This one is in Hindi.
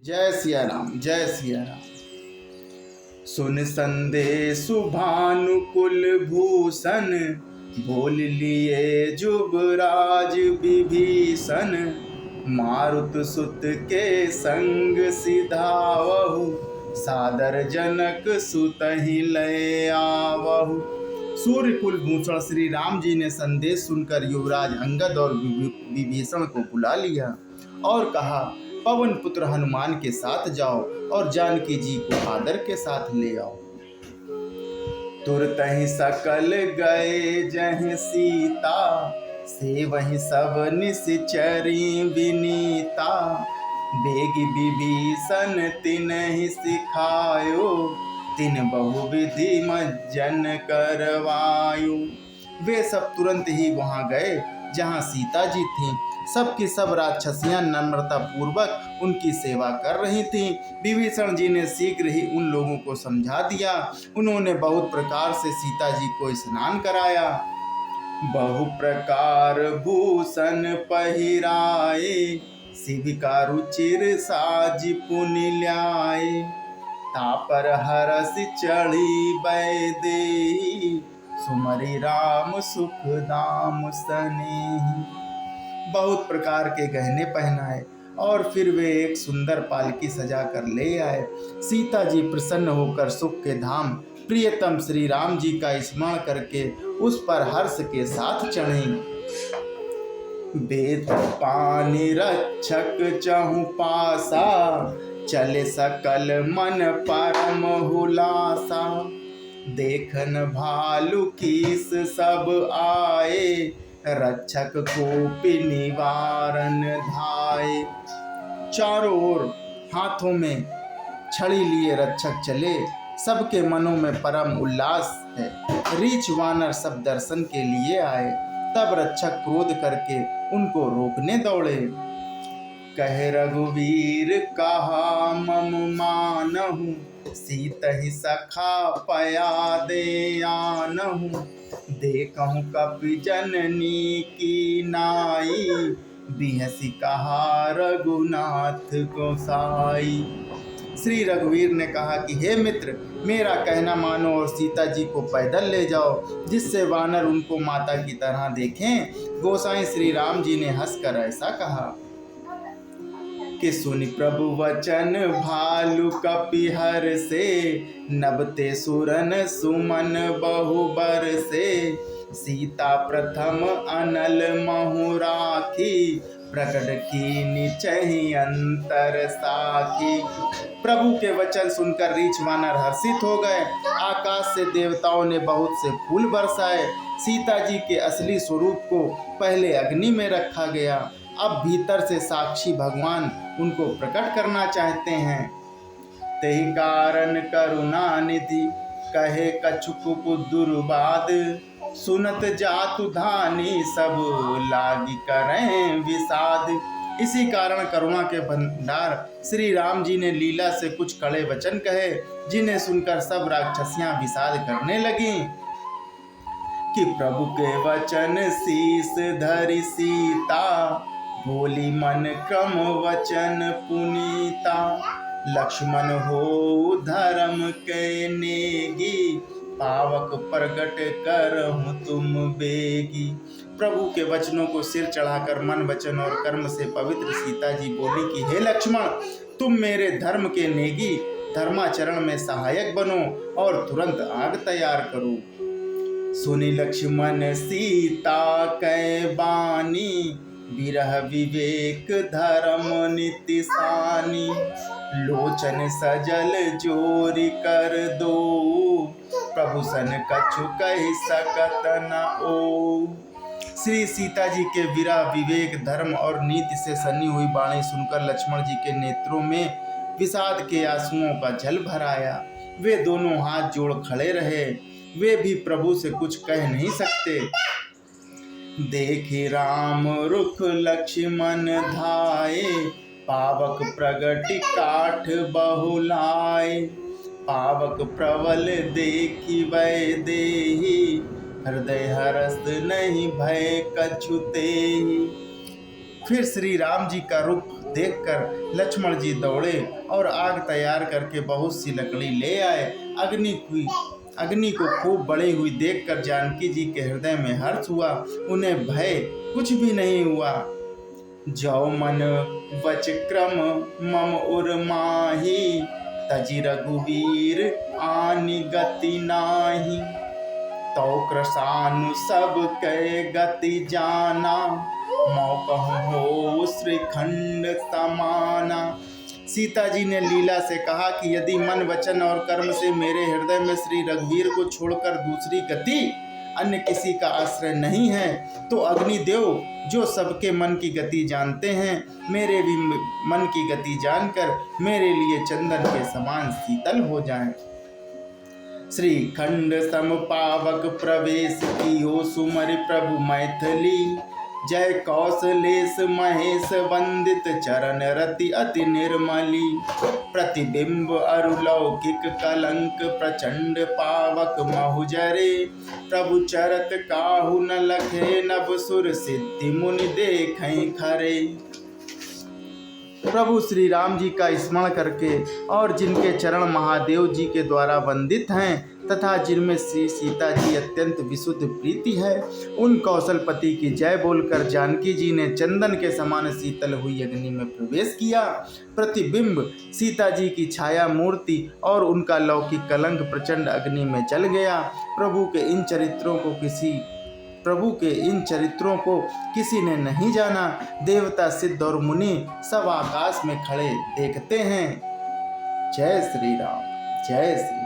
जय सिया राम, जय सिया राम। सुन संदेशु भानुकुल भूषण, बोल लिए जुबराज विभीषण। मारुत सुत के संग सिधावहु, सादर जनक सुतहि लय आवहु। सूर्यकुल भूषण श्री राम जी ने संदेश सुनकर युवराज अंगद और विभीषण को बुला लिया और कहा, पवन पुत्र हनुमान के साथ जाओ और जानकी जी को आदर के साथ ले आओ। तुरत ही सकल गए जहीं सीता, से वहीं सब निश्चरी विनीता। बेगी विभीषण तिन्हि सिखायो, तिन बहुविधि मज्जन करवायो। वे सब तुरंत ही वहां गए जहां सीता जी थीं। सबकी सब राक्षसियां नम्रता पूर्वक उनकी सेवा कर रही थीं। विभीषण जी ने शीघ्र ही उन लोगों को समझा दिया। उन्होंने बहुत प्रकार से सीता जी को स्नान कराया, बहु प्रकार भूषण पहिराए। शिविका रुचिर साज पुनि ल्याए, तापर हरस चढ़ी बैदेही। सुमरि राम सुख दाम सनेही। बहुत प्रकार के गहने पहनाए और फिर वे एक सुंदर पालकी सजा कर ले आए। सीता जी प्रसन्न होकर सुख के धाम प्रियतम श्री राम जी का स्मरण करके उस पर हर्ष के साथ चढ़े। बेत पानी रक्षक चहु पासा, चले सकल मन परम हुलासा। देखन भालू कीस सब आए, रक्षक कोपि निवारण धाये। चारों ओर हाथों में छड़ी लिए रक्षक चले, सबके मनों में परम उल्लास है। रीछ वानर सब दर्शन के लिए आए, तब रक्षक क्रोध करके उनको रोकने दौड़े। कहे रघुवीर कहा मम मानहु, सीतहि सखा पया दे आनहु। देखहु कपि जननी की नाई, बिहसी कहा रघुनाथ गोसाई। श्री रघुवीर ने कहा कि हे मित्र, मेरा कहना मानो और सीता जी को पैदल ले जाओ, जिससे वानर उनको माता की तरह देखें। गोसाई श्री राम जी ने हंसकर ऐसा कहा कि सुनि प्रभु वचन भालु कपिहर से। नभते सुरन सुमन बहुबर से, सीता प्रथम अनल महु राखी। प्रकट की निचहि अंतर साखी। प्रभु के वचन सुनकर रीछ वानर हर्षित हो गए। आकाश से देवताओं ने बहुत से फूल बरसाए। सीता जी के असली स्वरूप को पहले अग्नि में रखा गया, अब भीतर से साक्षी भगवान उनको प्रकट करना चाहते हैं। तेहि कारण करुणा निधि, कहे कछुक दुर्बाद। सुनत जातु धानी, सब लागी करें विषाद। इसी कारण करुणा के भंडार श्री राम जी ने लीला से कुछ कड़े वचन कहे, जिन्हें सुनकर सब राक्षसियां विषाद करने लगी। कि प्रभु के वचन शीस धरि सीता, बोली मन क्रम वचन पुनीता। लक्ष्मण हो धर्म के नेगी, पावक प्रगट करहु तुम बेगी। प्रभु के वचनों को सिर चढ़ाकर मन वचन और कर्म से पवित्र सीता जी बोली कि हे लक्ष्मण, तुम मेरे धर्म के नेगी, धर्माचरण में सहायक बनो और तुरंत आग तैयार करो। सुनि लक्ष्मण सीता कै बानी, विरह विवेक धर्म नीति सानी। लोचन सजल जोरी कर दो, प्रभु सन कछु कहि सकत न ओ। श्री सीता जी के विरह विवेक धर्म और नीति से सनी हुई वाणी सुनकर लक्ष्मण जी के नेत्रों में विषाद के आंसुओं का जल भर आया। वे दोनों हाथ जोड़ खड़े रहे, वे भी प्रभु से कुछ कह नहीं सकते। देखि राम रुख लक्ष्मण धाये, पावक प्रगति काठ बहुलाए। पावक प्रबल देखि वैदेही, हृदय हरस नहीं भय कछु तेहि। फिर श्री राम जी का रूप देखकर लक्ष्मण जी दौड़े और आग तैयार करके बहुत सी लकड़ी ले आए। अग्नि को खूब बढ़ी हुई देखकर जानकी जी के हृदय में हर्ष हुआ, उन्हें भय कुछ भी नहीं हुआ। जो मन वच क्रम मम उर माही, तजि रघुवीर आनि गति नाही। तो कृशानु सब कै गति जाना, मौकहु हो श्रीखंड समाना। सीता जी ने लीला से कहा कि यदि मन वचन और कर्म से मेरे हृदय में श्री रघुवीर को छोड़कर दूसरी गति अन्य किसी का आश्रय नहीं है, तो अग्निदेव जो सबके मन की गति जानते हैं, मेरे भी मन की गति जानकर मेरे लिए चंदन के समान शीतल हो जाएं। श्री खंड सम पावक प्रवेश कियो सुमरि प्रभु मैथिली। जय कौशलेश महेश वंदित चरण रति अति निर्मली। प्रतिबिंब अरुलौकिक कलंक प्रचंड पावक महुजरे। प्रभु चरत काहू न लखे नभ सुर सिद्धि मुनि देखें खरे। प्रभु श्री राम जी का स्मरण करके और जिनके चरण महादेव जी के द्वारा वंदित हैं तथा जिनमें श्री सीता जी अत्यंत विशुद्ध प्रीति है, उन कौशलपति की जय बोलकर जानकी जी ने चंदन के समान शीतल हुई अग्नि में प्रवेश किया। प्रतिबिंब सीता जी की छाया मूर्ति और उनका लौकिक कलंक प्रचंड अग्नि में जल गया। प्रभु के इन चरित्रों को किसी ने नहीं जाना। देवता सिद्ध और मुनि सब आकाश में खड़े देखते हैं। जय श्री राम, जय श्री